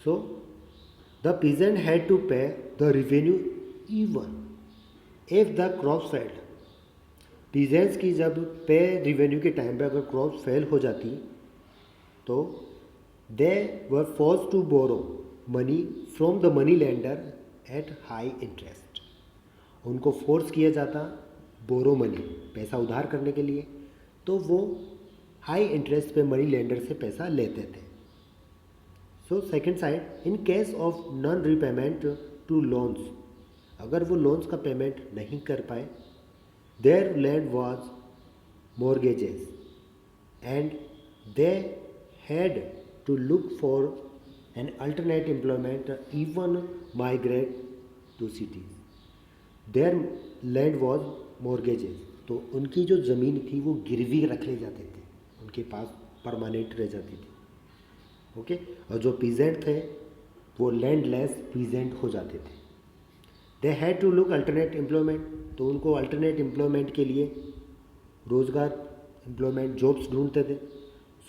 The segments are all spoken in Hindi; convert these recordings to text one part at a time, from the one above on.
So the peasant had to pay the revenue even if the crops failed. Peasants की जब पे रिवेन्यू के टाइम पे अगर क्रॉप्स फेल हो जाती तो they were force to borrow money from the money lender at high interest. उनको फोर्स किया जाता बोरो मनी, पैसा उधार करने के लिए, तो वो हाई इंटरेस्ट पे मनी लेंडर से पैसा लेते थे. So second side, in case of non repayment to loans, अगर वो लोन्स का पेमेंट नहीं कर पाए, their land was mortgages and they had to look for an alternate employment, even migrate to cities. Their land was mortgages, तो उनकी जो ज़मीन थी वो गिरवी रख ले जाते थे, उनके पास परमानेंट रह जाती थी. ओके, और जो पीजेंट थे वो लैंडलेस पीजेंट हो जाते थे. They had to look alternate employment, तो उनको अल्टरनेट एम्प्लॉयमेंट के लिए रोज़गार, एम्प्लॉयमेंट, जॉब्स ढूंढते थे.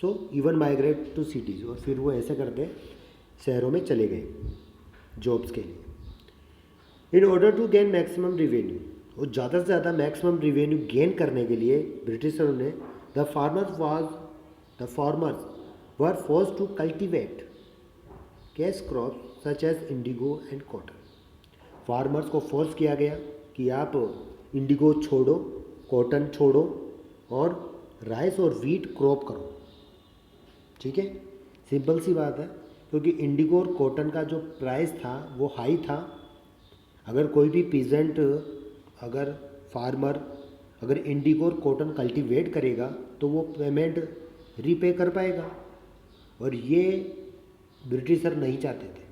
So even migrate to cities, और फिर वो ऐसे करते शहरों में चले गए जॉब्स के लिए. In order to gain maximum revenue, और ज़्यादा से ज़्यादा मैक्सिमम रिवेन्यू गेन करने के लिए ब्रिटिशरों ने the farmers were force to cultivate cash crops such as indigo and cotton. Farmers को फोर्स किया गया कि आप इंडिगो छोड़ो, कॉटन छोड़ो और राइस और वीट क्रॉप करो. ठीक है, सिंपल सी बात है, क्योंकि इंडिगो और कॉटन का जो प्राइस था वो हाई था. अगर कोई भी पीजेंट, अगर फार्मर अगर इंडिगो और कॉटन कल्टीवेट करेगा तो वो पेमेंट रीपे कर पाएगा, और ये ब्रिटिशर नहीं चाहते थे.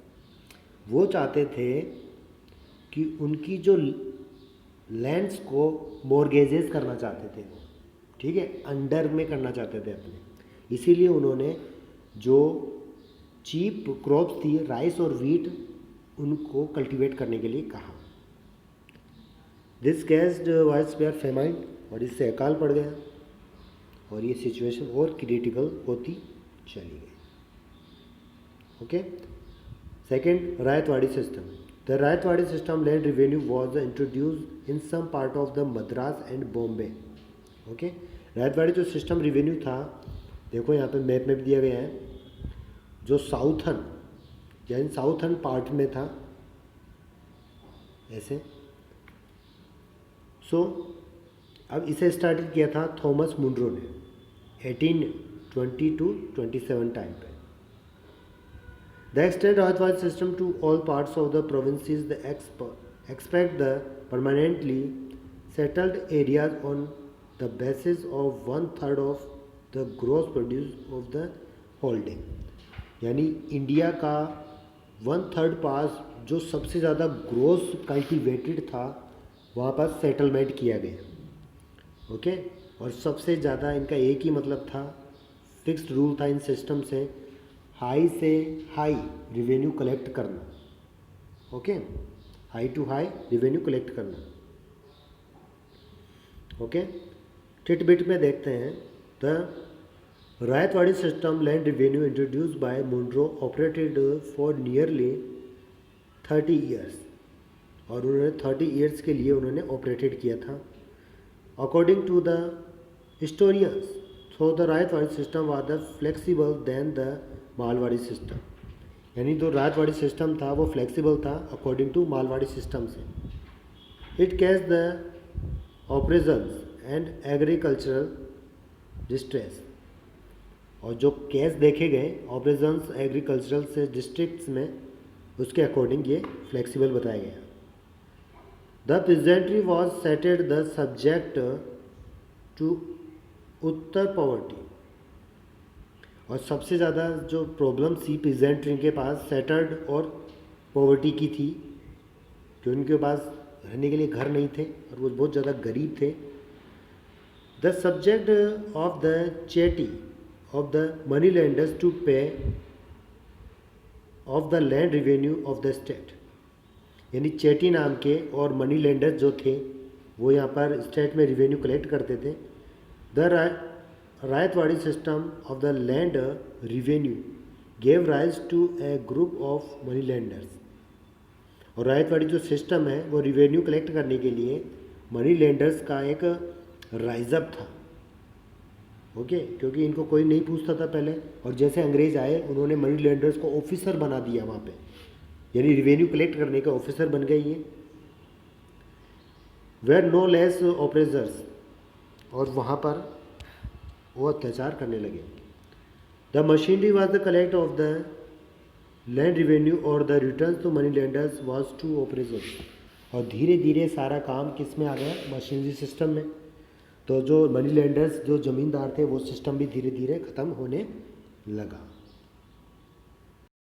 वो चाहते थे कि उनकी जो लैंड्स को मॉर्गेजेस करना चाहते थे, ठीक है, अंडर में करना चाहते थे अपने. इसीलिए उन्होंने जो चीप क्रॉप्स थी राइस और वीट, उनको कल्टीवेट करने के लिए कहा. This caused widespread famine, और इससे अकाल पड़ गया और ये सिचुएशन और क्रिटिकल होती चली गई. Okay. Second, Ryotwari system. The Ryotwari system land revenue was introduce in some part of the Madras and Bombay. Okay, Ryotwari जो सिस्टम रिवेन्यू था, देखो यहाँ पे मैप में भी दिया गया है, जो साउथर्न यानी साउथर्न पार्ट में था ऐसे. सो अब इसे स्टार्ट किया था थॉमस मुनरो ने 1820 to 27 टाइम पे. The extend Rathwadi system to all parts of the provinces, the expect the permanently settled areas on the basis of 1/3 of the gross produce of the holding. यानी इंडिया का 1/3 पास जो सबसे ज़्यादा ग्रोस कल्टिवेटेड था वहाँ पर सेटलमेंट किया गया. ओके, और सबसे ज़्यादा इनका एक ही मतलब था, फिक्स्ड रूल था इन सिस्टम से, हाई से हाई रिवेन्यू कलेक्ट करना. Okay, high to high revenue collect करना. ओके, टिट में देखते हैं. The Ryotwari system land revenue introduce by Munro operated for nearly 30 years, और उन्होंने 30 ईयर्स के लिए उन्होंने ऑपरेटेड किया था. According to the historians, so the Ryotwari system was the flexible then the Mahalwari system. यानी जो रायतवाड़ी सिस्टम था वो फ्लेक्सिबल था अकॉर्डिंग टू मालवाड़ी सिस्टम से. It catch the operations and agricultural distress, और जो केस देखे गए ऑपरेशंस एग्रीकल्चरल से डिस्ट्रिक्ट्स में, उसके अकॉर्डिंग ये फ्लेक्सिबल बताया गया. The peasantry was seated the subject to utter poverty, और सबसे ज़्यादा जो प्रॉब्लम थी पीजेंट्री के पास सेटल्ड और पॉवर्टी की थी, कि उनके पास रहने के लिए घर नहीं थे और वो बहुत ज़्यादा गरीब थे. The subject of the Chetty of the money landers to pay off the land revenue of the state. यानी चेटी नाम के और मनी लैंडर्स जो थे वो यहाँ पर स्टेट में रिवेन्यू कलेक्ट करते थे. The Ryotwari system of the land revenue gave rise to a group of money lenders. और रायतवाड़ी जो सिस्टम है वो रिवेन्यू कलेक्ट करने के लिए मनी लेंडर्स का एक राइजअप था। ओके, क्योंकि इनको कोई नहीं पूछता था पहले, और जैसे अंग्रेज आए उन्होंने मनी लेंडर्स को ऑफिसर बना दिया वहाँ पे, यानी रिवेन्यू कलेक्ट करने का ऑफिसर बन गए ये। वेर नो लेस ऑपरेजर्स, और वहाँ पर वो अत्याचार करने लगे। The machinery was the collect of the land revenue और the return to money lenders was to oppressors. और धीरे धीरे सारा काम किस में आ गया, मशीनरी सिस्टम में। तो जो मनी लेंडर्स जो ज़मींदार थे वो सिस्टम भी धीरे धीरे ख़त्म होने लगा।